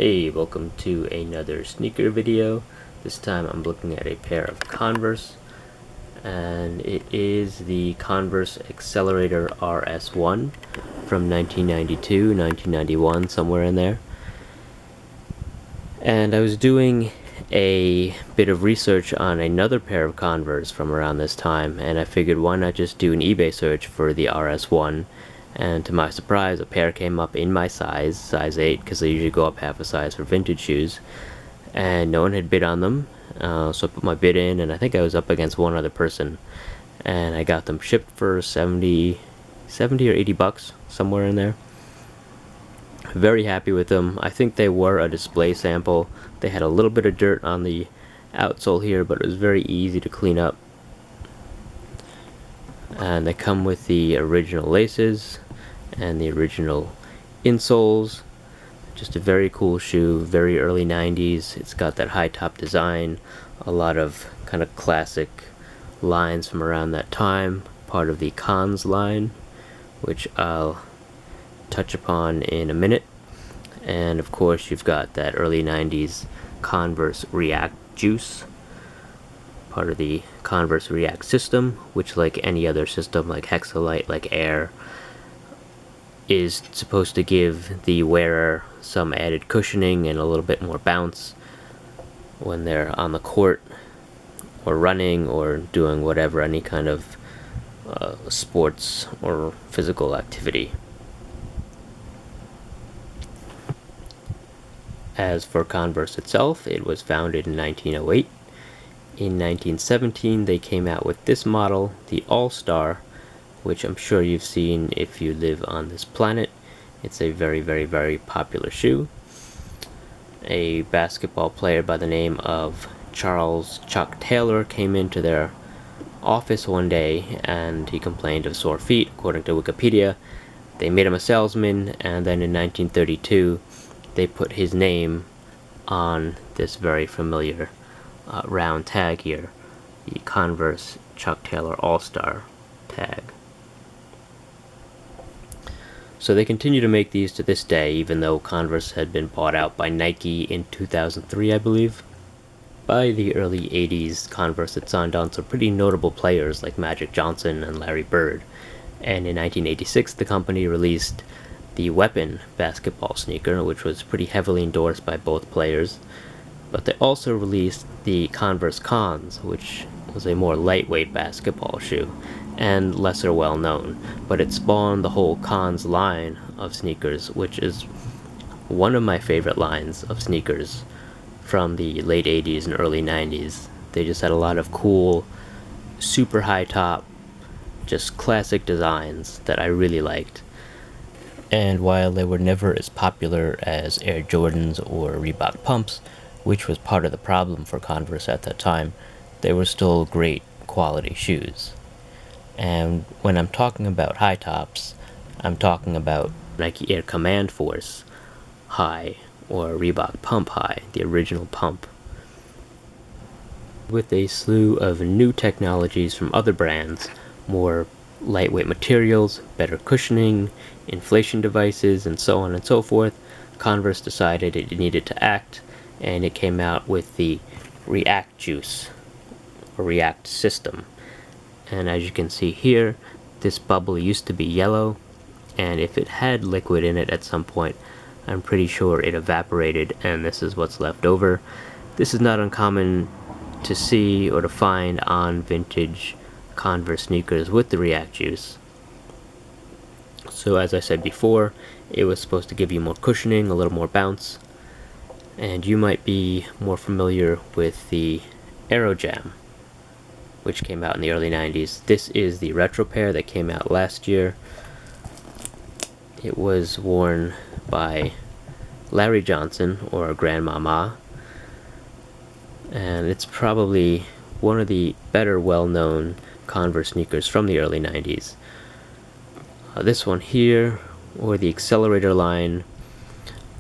Hey, welcome to another sneaker video. This time I'm looking at a pair of Converse, and it is the Converse Accelerator RS1 from 1992, 1991, somewhere in there. And I was doing a bit of research on another pair of Converse from around this time, and I figured why not just do an eBay search for the RS1. And to my surprise, a pair came up in my size 8, because they usually go up half a size for vintage shoes, and no one had bid on them. So I put my bid in, and I think I was up against one other person, and I got them shipped for 70 or 80 bucks, somewhere in there. Very happy with them. I think they were a display sample. They had a little bit of dirt on the outsole here, but it was very easy to clean up. And they come with the original laces and the original insoles. Just a very cool shoe, very early 90s. It's got that high top design, a lot of kind of classic lines from around that time, part of the Cons line, which I'll touch upon in a minute. And of course you've got that early 90s Converse React Juice, part of the Converse React system, which, like any other system like Hexalite, like Air, is supposed to give the wearer some added cushioning and a little bit more bounce when they're on the court or running or doing whatever, any kind of sports or physical activity. As for Converse itself, it was founded in 1908. In 1917, they came out with this model, the All-Star, which I'm sure you've seen if you live on this planet. It's a very, very, very popular shoe. A basketball player by the name of Charles Chuck Taylor came into their office one day and he complained of sore feet, according to Wikipedia. They made him a salesman, and then in 1932 they put his name on this very familiar round tag here, the Converse Chuck Taylor All-Star tag. So they continue to make these to this day, even though Converse had been bought out by Nike in 2003, I believe. By the early 80s, Converse had signed on some pretty notable players like Magic Johnson and Larry Bird, and in 1986 the company released the Weapon basketball sneaker, which was pretty heavily endorsed by both players. But they also released the Converse Cons, which was a more lightweight basketball shoe and lesser well known, but it spawned the whole Cons line of sneakers, which is one of my favorite lines of sneakers from the late 80s and early 90s. They just had a lot of cool, super high top, just classic designs that I really liked. And while they were never as popular as Air Jordans or Reebok Pumps, which was part of the problem for Converse at that time, they were still great quality shoes. And when I'm talking about high tops, I'm talking about Nike Air Command Force High or Reebok Pump High, the original pump. With a slew of new technologies from other brands, more lightweight materials, better cushioning, inflation devices, and so on and so forth, Converse decided it needed to act, and it came out with the React Juice, or React system. And as you can see here, this bubble used to be yellow, and if it had liquid in it at some point, I'm pretty sure it evaporated, and this is what's left over. This is not uncommon to see or to find on vintage Converse sneakers with the React Juice. So as I said before, it was supposed to give you more cushioning, a little more bounce, and you might be more familiar with the Aerojam, which came out in the early 90s. This is the retro pair that came out last year. It was worn by Larry Johnson, or Grandmama, and it's probably one of the better well-known Converse sneakers from the early 90s. This one here, or the Accelerator line,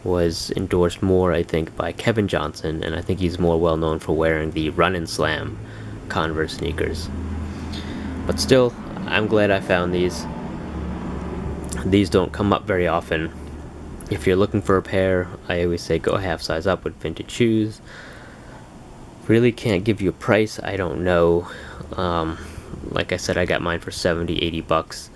was endorsed more, I think, by Kevin Johnson, and I think he's more well known for wearing the Run and Slam Converse sneakers. But still, I'm glad I found these. These don't come up very often, If you're looking for a pair, I always say go half size up with vintage shoes. Really can't give you a price, I don't know. Like I said, I got mine for 70, 80 bucks,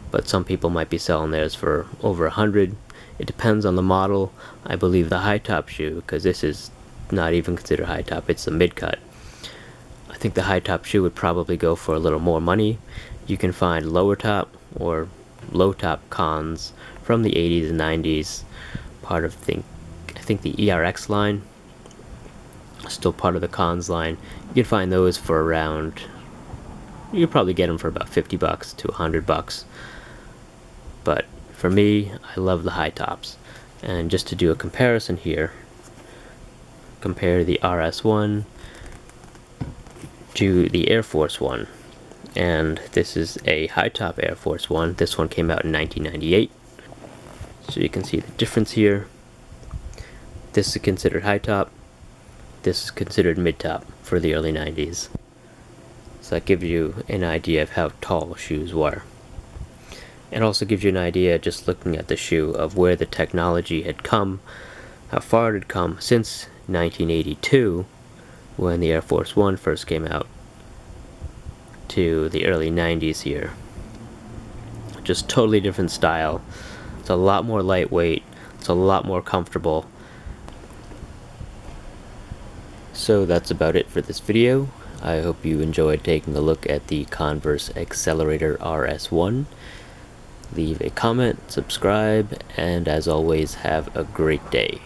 but some people might be selling theirs for over 100. It depends on the model. I believe the high top shoe, because this is not even considered high top, it's the mid cut. I think the high top shoe would probably go for a little more money. You can find lower top or low top cons from the 80s and 90s, part of I think the ERX line, still part of the cons line. You can find those for around, you could probably get them for about 50 bucks to 100 bucks. But for me, I love the high tops. And just to do a comparison here, compare the RS1 to the Air Force One. And this is a high top Air Force One. This one came out in 1998. So you can see the difference here. This is considered high top. This is considered mid top for the early 90s. So that gives you an idea of how tall shoes were. It also gives you an idea, just looking at the shoe, of where the technology had come, how far it had come since 1982, when the Air Force One first came out, to the early 90s here. Just totally different style. It's a lot more lightweight. It's a lot more comfortable. So that's about it for this video. I hope you enjoyed taking a look at the Converse Accelerator RS1. Leave a comment, subscribe, and as always, have a great day.